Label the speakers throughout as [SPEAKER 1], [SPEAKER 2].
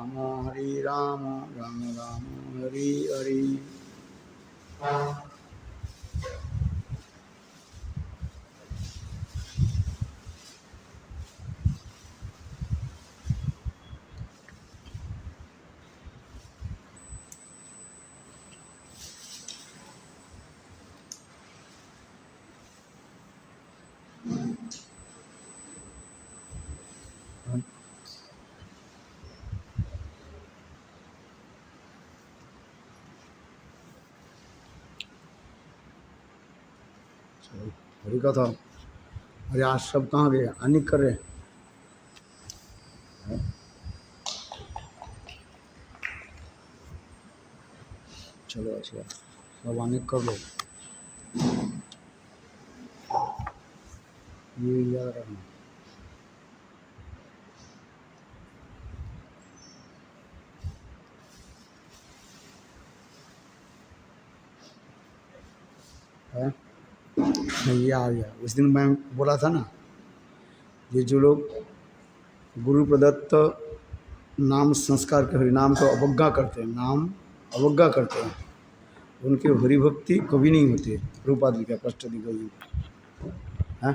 [SPEAKER 1] राम हरे राम राम राम हरे हरे। हरि कथा। अरे आज सब कहाँ गए? अनिक कर रहे। चलो अच्छा, सब अनिक कर लो। ये याद रखना। है ये आ गया। उस दिन मैं बोला था ना, ये जो लोग गुरु प्रदत्त नाम संस्कार के हरिनाम को अवज्ञा करते हैं, नाम अवज्ञा करते हैं, उनके हरिभक्ति कभी नहीं होते। रूपादि का कष्ट दिखाई है।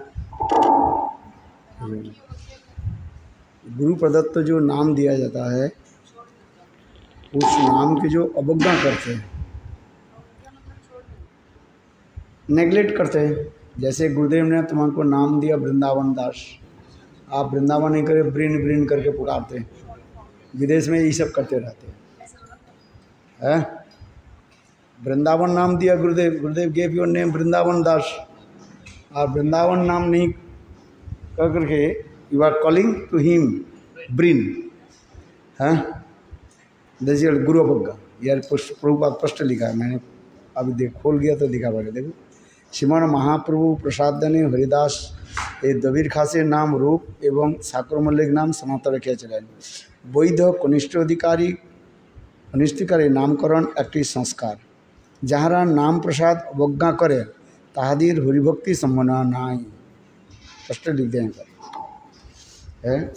[SPEAKER 1] गुरु प्रदत्त जो नाम दिया जाता है, उस नाम की जो अवज्ञा करते हैं, नेगलेक्ट करते हैं। जैसे गुरुदेव ने तुमको नाम दिया वृंदावन दास, आप वृंदावन नहीं करे ब्रिन ब्रिन करके पुकारते हैं। विदेश में ये सब करते रहते हैं। वृंदावन नाम दिया Gurudev, Gurudev gave your name Vrindavan Das. आप वृंदावन नाम नहीं कर करके you are calling to him ब्रिन। है दिस इज गुरु अवज्ञा। यार प्रभुपाद स्पष्ट लिखा है, मैंने अभी देख खोल गया तो दिखा पड़े। देखो, श्रीमान महाप्रभु प्रसाद ने हरिदास ए दबीर खासे नाम रूप एवं ठाकुर मल्लिक नाम सनातन रखिया चलें। वैध कनिष्ठ अधिकारी नामकरण एक संस्कार। जहारा नाम प्रसाद अवज्ञा करे ताहादिर हरिभक्ति संभावना नाई। कष्ट लिख दें है।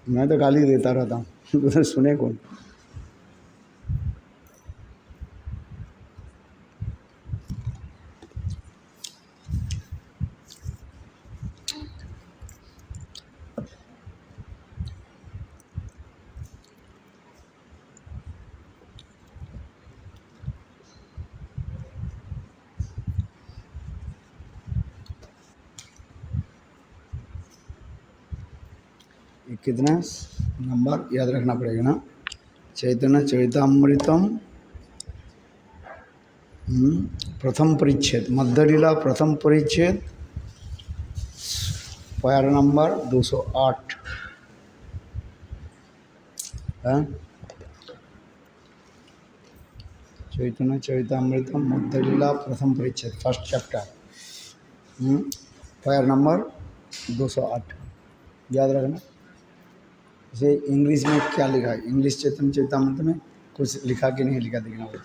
[SPEAKER 1] मैं तो गाली देता रहता हूँ, तो सुने कौन। कितना नंबर याद रखना पड़ेगा ना। चैतन्य चरितामृतम प्रथम परिच्छेद, मध्य लीला प्रथम परिच्छेद, पैर नंबर 208 है। चैतन्य चरितामृतम मध्य लीला प्रथम परिच्छेद, फर्स्ट चैप्टर, पैर नंबर 208 याद रखना। जैसे इंग्लिश में क्या लिखा है, इंग्लिश चैतन्य चरितामृत में कुछ लिखा कि नहीं लिखा देखना होगा।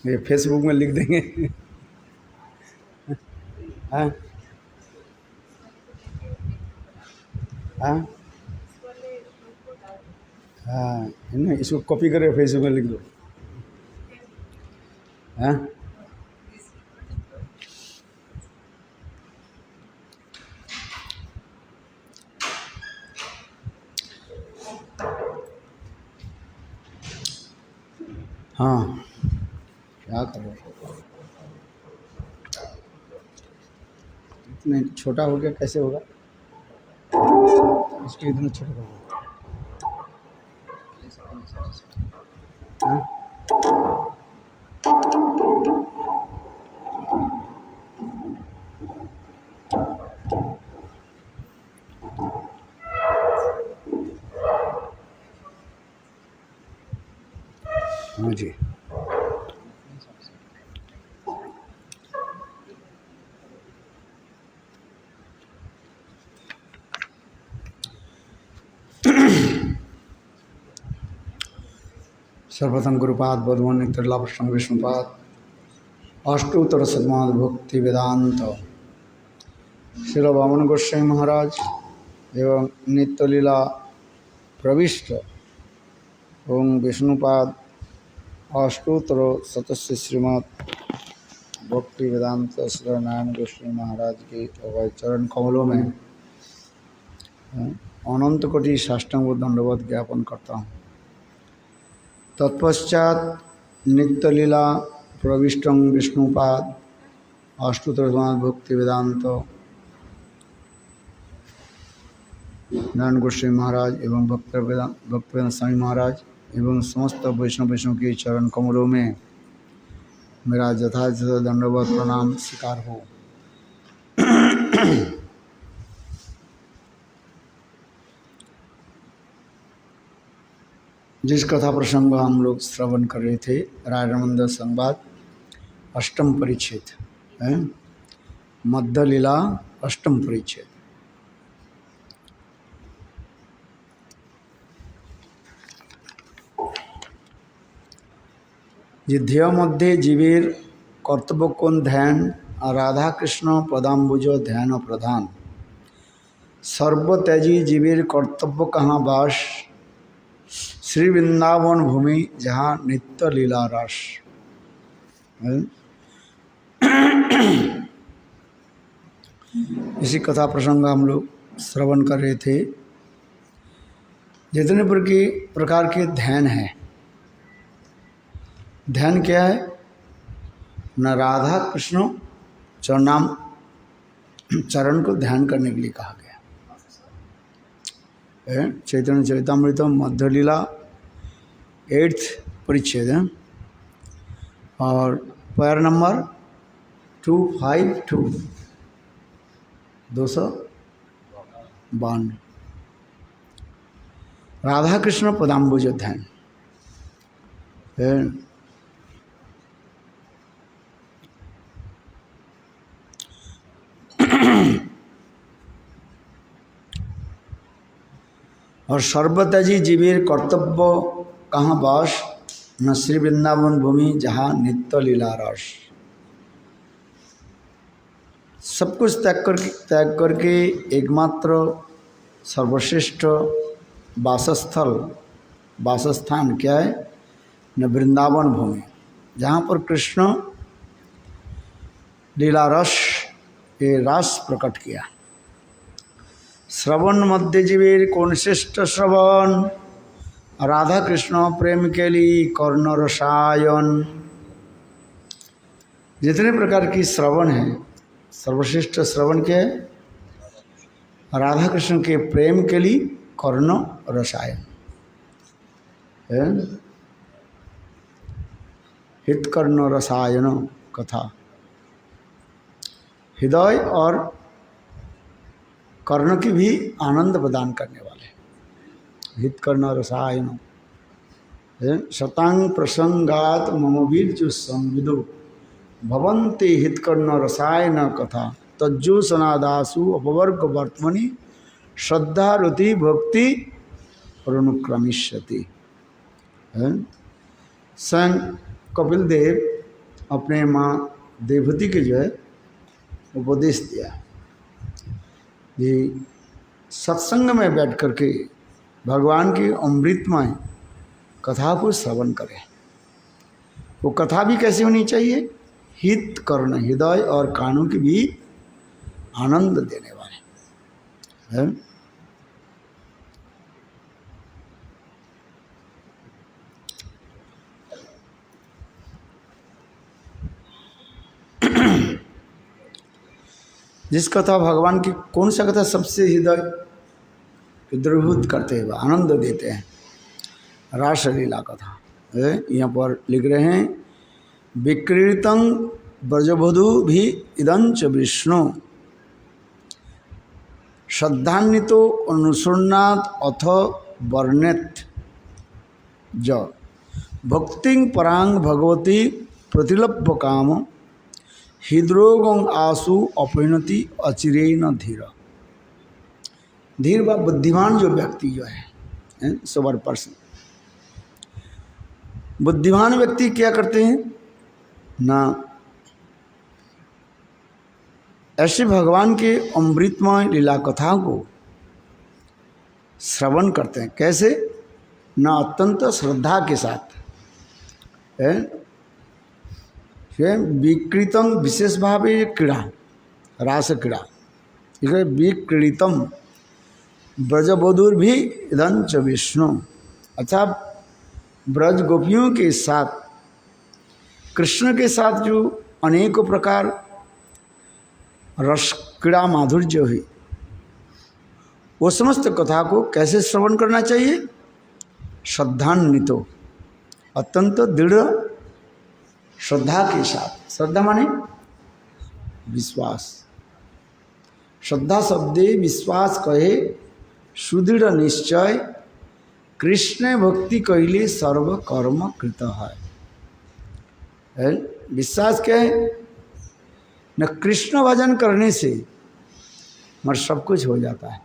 [SPEAKER 1] ये फेसबुक में लिख देंगे। हाँ हाँ हाँ, ना इसको कॉपी करके फेसबुक में लिख दो। हाँ हाँ, क्या करो, इतना छोटा हो गया कैसे होगा, इसको इतना छोटा होगा। हाँ हाँ जी। सर्वप्रथम गुरुपाद बोधवन त्रिलाभ विष्णुपाद अष्टोत्तर शतमाद भक्ति वेदांत श्री वामन गोस्वामी महाराज एवं नित्य लीला प्रविष्ट ओम विष्णुपाद अष्टोत्तर सतस्य श्रीमद भक्ति वेदांत श्री नारायण गोस्वामी महाराज के अभय चरण कमलों में अनंत कोटि साष्टांग दंडवत ज्ञापन करता हूँ। तत्पश्चात नित्य लीला प्रविष्टं विष्णुपाद अष्टोत्तर भक्ति वेदांत नारायण गोस्वामी महाराज एवं भक्त वेदांत स्वामी महाराज एवं समस्त वैष्णव के चरण कमलों में मेरा यथार्थ दंडवत प्रणाम स्वीकार हो। जिस कथा प्रसंग हम लोग श्रवण कर रहे थे, राजमंदिर संवाद अष्टम परिच्छेद है, मध्य लीला अष्टम परिच्छेद। ध्येय मध्य जीवेर कर्तव्य कौन ध्यान राधा कृष्ण पदाम्बुज ध्यान प्रधान सर्व त्याजी जीवेर कर्तव्य कहाँ वास श्री वृंदावन भूमि जहाँ नित्य लीला रस। इसी कथा प्रसंग हम लोग श्रवण कर रहे थे। जितने प्रकार के ध्यान हैं, ध्यान क्या है न, राधा कृष्ण चरण को ध्यान करने के लिए कहा गया है। चैतन्य चरितामृतम मध्य लीला 8th परिच्छेद है और पैर नंबर 252 252 राधा कृष्ण पदाम्बुज ध्यान है। और सर्वत्याजी जीवेर कर्तव्य कहाँ वास न श्री वृंदावन भूमि जहाँ नित्य लीला रस। सब कुछ त्याग करके एकमात्र सर्वश्रेष्ठ वासस्थान क्या है न, वृंदावन भूमि जहाँ पर कृष्ण लीला रस के रस प्रकट किया। श्रवण मध्य जीवेर कौन श्रेष्ठ श्रवण राधा कृष्ण प्रेम के लिए कर्ण रसायन। जितने प्रकार की श्रवण है, सर्वश्रेष्ठ श्रवण के राधा कृष्ण के प्रेम के लिए कर्ण रसायन है। हित कर्ण रसायन कथा हृदय और कर्ण की भी आनंद प्रदान करने वाले हित कर्ण रसायन। शतांग प्रसंगात मम वीर्यु संविदो भवन्ति हित कर्ण रसायन कथा तज्जो सनादासु अपवर्ग वर्तमनि श्रद्धा रुति भक्ति अनुक्रमिष्यति। स्वयं कपिल देव अपने माँ देवहूति के जो है उपदेश दिया कि सत्संग में बैठ करके भगवान की अमृतमय कथा को श्रवण करें। वो कथा भी कैसी होनी चाहिए, हित कर्ण हृदय और कानों की भी आनंद देने वाले है। जिस कथा भगवान की कौन सा कथा सबसे हृदय द्रवीभूत करते हैं, आनंद देते हैं, रासलीला कथा है। यहाँ पर लिख रहे हैं विक्रीतं ब्रजबधू भी इदंच विष्णु श्रद्धान्वितो अनुसृणात अथ वर्णेत ज भक्ति परांग भगवती प्रतिलभ्य काम हृद्रोगं आसु अपरिणति अचिरेण धीर। धीर व बुद्धिमान जो व्यक्ति जो है सोबर पर्सन, बुद्धिमान व्यक्ति क्या करते हैं ना, ऐसे भगवान के अमृतमय लीला कथा को श्रवण करते हैं। कैसे? न अत्यंत श्रद्धा के साथ है। विक्रीतम विशेष भाव ये क्रीड़ा, रास क्रीड़ा, इसलिए विक्रीतम ब्रजबधूर भी इदं च विष्णु। अच्छा, ब्रज गोपियों के साथ, कृष्ण के साथ जो अनेकों प्रकार रस क्रीड़ा माधुर्य हुई, वो समस्त कथा को कैसे श्रवण करना चाहिए? श्रद्धान्वितो, अत्यंत दृढ़ श्रद्धा के साथ। श्रद्धा माने विश्वास। श्रद्धा शब्दे विश्वास कहे सुदृढ़ निश्चय, कृष्ण भक्ति कहले सर्व कर्म कृत है। विश्वास क्या है? न कृष्ण भजन करने से मगर सब कुछ हो जाता है।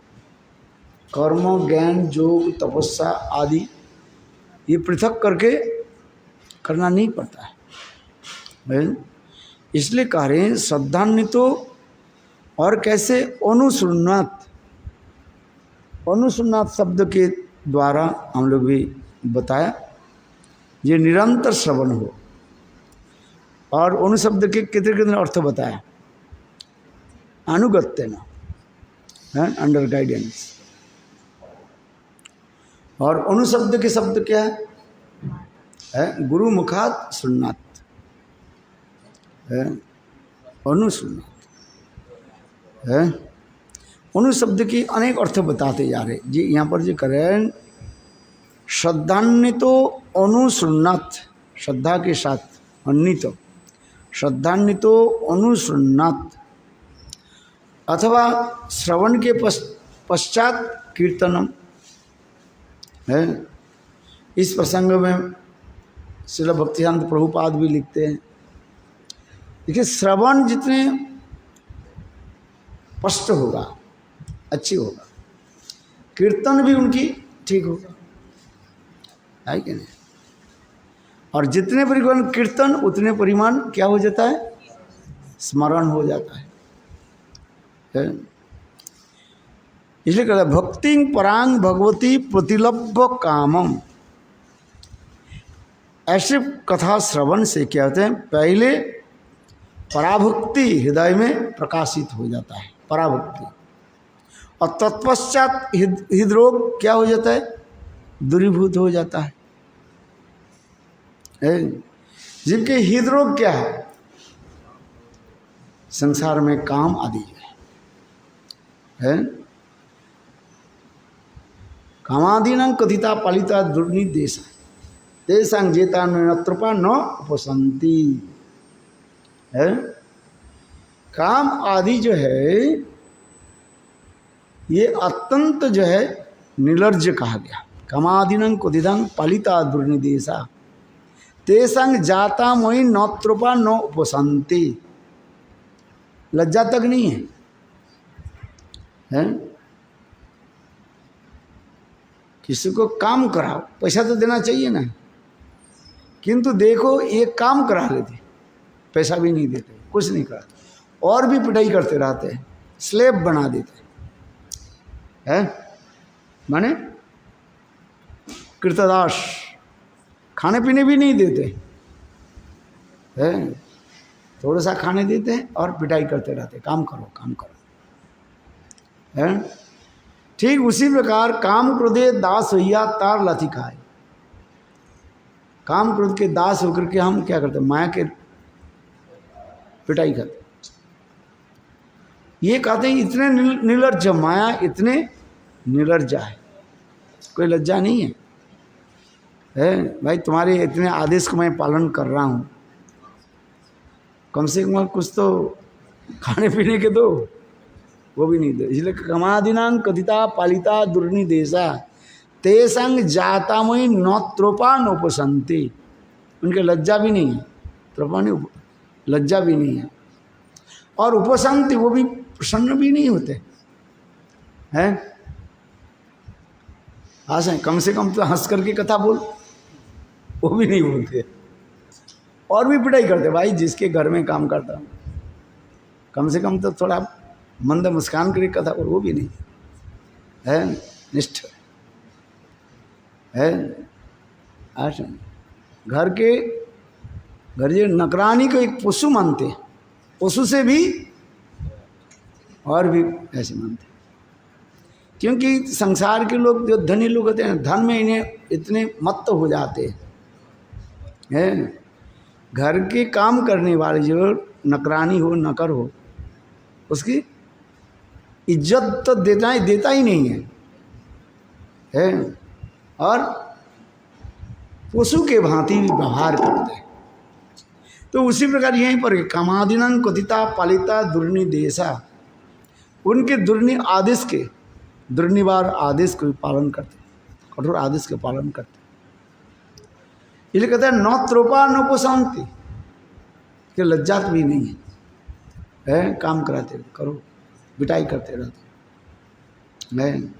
[SPEAKER 1] कर्म, ज्ञान, योग, तपस्या आदि ये पृथक करके करना नहीं पड़ता है। इसलिए कह रहे हैं श्रद्धान्वितो। और कैसे? अनुसृण्वत। अनुसृण्वत शब्द के द्वारा हम लोग भी बताया, ये निरंतर श्रवण हो। और अनुशब्द के कितने कितने अर्थ बताया? अनुगत्य न, अंडर गाइडेंस। और अनुशब्द के शब्द क्या है? गुरु मुखात सुन्नत है, अनुसुन्नत है। अनुशब्द की अनेक अर्थ बताते जा रहे जी। यहाँ पर जो कर रहे हैं श्रद्धान्वितो अनुसुन्नत, श्रद्धा के साथ अन्वित, श्रद्धान्वितो अनुसुन्नत, अथवा श्रवण के पश्चात कीर्तनम है। इस प्रसंग में श्रील भक्तिसिद्धांत प्रभुपाद भी लिखते हैं। देखिए, श्रवण जितने स्पष्ट होगा, अच्छी होगा, कीर्तन भी उनकी ठीक होगा, है कि नहीं? और जितने परिमाण कीर्तन उतने परिमाण क्या हो जाता है? स्मरण हो जाता है। इसलिए कहता है भक्ति परांग भगवती प्रतिलभ्य कामम। ऐसे कथा श्रवण से क्या होते हैं? पहले पराभक्ति हृदय में प्रकाशित हो जाता है, पराभक्ति। और तत्पश्चात हृदरोग क्या हो जाता है? दूरीभूत हो जाता है। जिनके हृदरोग क्या है? संसार में काम आदि है। कामादीनां कथिता पालिता दुर्निदेशा तेषां जेता नत्रपा न उपसंति है। काम आदि जो है ये अत्यंत जो है निर्लज्ज कहा गया। कामादीनां कथितां पालिता दुर्निदेशा तेषां जाता मोहि नत्रपा न उपसंति। लज्जा तक नहीं है। किसी को काम कराओ, पैसा तो देना चाहिए ना, किंतु देखो ये काम करा लेते, पैसा भी नहीं देते, कुछ नहीं कराते, और भी पिटाई करते रहते हैं, स्लेब बना देते हैं। माने कृतदास, खाने पीने भी नहीं देते हैं, थोड़ा सा खाने देते हैं और पिटाई करते रहते, काम करो काम करो है। ठीक उसी प्रकार काम क्रोधे दास होइया तार लाथी खाए। काम क्रोध के दास होकर के हम क्या करते? माया के पिटाई करते। ये कहते हैं इतने निर्लज्ज, माया इतने निर्लज्ज है, कोई लज्जा नहीं है भाई। तुम्हारे इतने आदेश को मैं पालन कर रहा हूँ, कम से कम कुछ तो खाने पीने के दो, वो भी नहीं दे। इसलिए कमादिनां कथिता पालिता दुर्निदेशा तेषां जातामयि नत्रोपा नोपसंति। उनके लज्जा भी नहीं है, त्रोपा नहीं, लज्जा भी नहीं है, और उपसंति वो भी प्रसन्न भी नहीं होते हैं। हंस कम से कम तो हंस करके कथा बोल, वो भी नहीं बोलते, और भी पिटाई करते। भाई जिसके घर में काम करता हूँ कम से कम तो थोड़ा मंद मुस्कान करके कथा, और वो भी नहीं है। निष्ठ है। अच्छा, घर ये नकरानी को एक पशु मानते, पशु से भी और भी ऐसे मानते, क्योंकि संसार के लोग जो धनी लोग होते हैं, धन में इन्हें इतने मत्त हो जाते हैं। घर के काम करने वाले जो नकरानी हो, नकर हो, उसकी इज्जत तो देता ही नहीं है। और पशु के भांति भी व्यवहार करते हैं। तो उसी प्रकार यहीं पर कामादिनं कथिता पालिता दुर्निदेशा, उनके आदेश के दुर्निवार आदेश को पालन करते, कठोर आदेश के पालन करते। इसलिए कहते हैं न त्रोपा न को शांति, कि लज्जात भी नहीं है। काम कराते करो, बिटाई करते रहते हैं।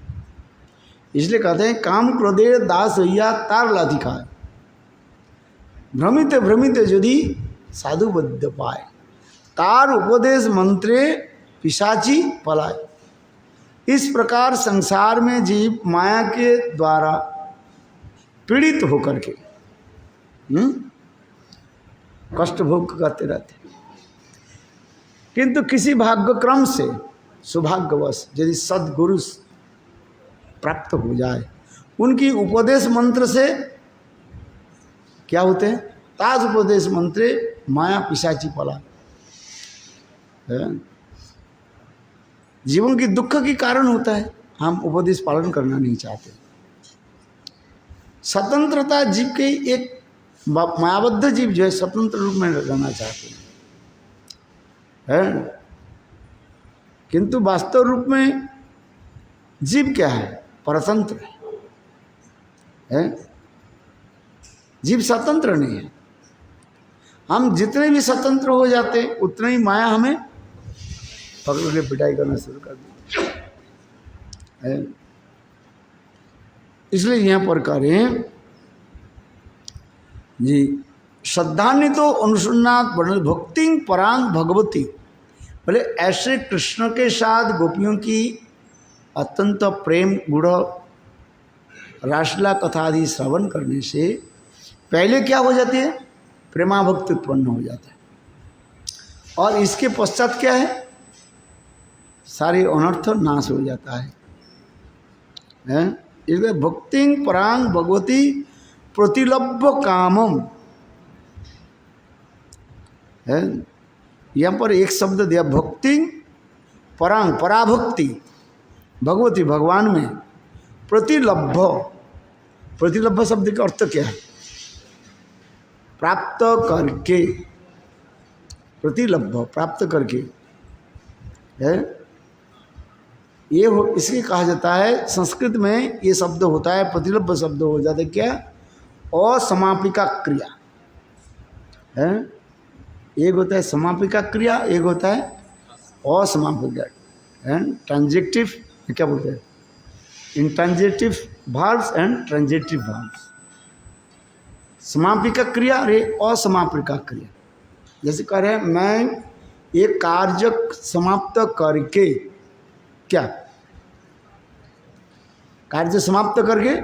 [SPEAKER 1] इसलिए कहते हैं काम क्रोधे दास भैया तार लाथी खाए, भ्रमित भ्रमित यदि साधु बद्ध पाए, तार उपदेश मंत्रे पिशाची पलाए। इस प्रकार संसार में जीव माया के द्वारा पीड़ित होकर के कष्ट भोग करते रहते, किंतु किसी भाग्यक्रम से सौभाग्यवश यदि सद्गुरु प्राप्त हो जाए, उनकी उपदेश मंत्र से क्या होते हैं? ताज उपदेश मंत्रे माया पिशाची पला। जीवन की दुख की कारण होता है, हम उपदेश पालन करना नहीं चाहते। स्वतंत्रता जीव के एक मायाबद्ध जीव जो है स्वतंत्र रूप में रहना चाहते हैं, किंतु वास्तव रूप में जीव क्या है? परतंत्र है। जीव स्वतंत्र नहीं है। हम जितने भी स्वतंत्र हो जाते उतने ही माया हमें पकड़ के पिटाई करना शुरू कर देती है। इसलिए यहाँ पर करें जी, श्रद्धान्वित तो अनुसन्नाथ वर्णन भक्ति परांग भगवती, बोले ऐसे कृष्ण के साथ गोपियों की अत्यंत प्रेम गुण रासलीला कथा आदि श्रवण करने से पहले क्या हो जाती है? प्रेमा भक्ति उत्पन्न हो जाता है, और इसके पश्चात क्या है? सारे अनर्थ नाश हो जाता है। इसलिए भक्ति परांग भगवती प्रतिलभ्य कामम है। यहाँ पर एक शब्द दिया भक्ति परांग, पराभक्ति भगवती भगवान में, प्रतिलभ्य, प्रतिलभ्य शब्द का अर्थ क्या है? प्राप्त करके, प्रतिलभ्य प्राप्त करके है। ये इसलिए कहा जाता है, संस्कृत में ये शब्द होता है, प्रतिलभ्य शब्द हो जाता है क्या? असमापिका क्रिया है। एक होता है समापिका क्रिया, एक होता है असमापिका है। ट्रांजेक्टिव क्या बोलते हैं? इंट्रांजेक्टिव वर्ब्स एंड ट्रांजेक्टिव वर्ब्स। समापिका क्रिया और असमापिका क्रिया। जैसे कह रहे हैं मैं एक कार्य समाप्त करके, क्या कार्य समाप्त करके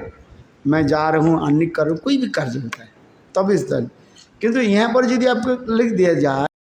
[SPEAKER 1] मैं जा रहा हूँ, अन्य कर, कोई भी कार्य होता है तब इस तरह। किंतु यहाँ पर यदि आपको लिख दिया जाए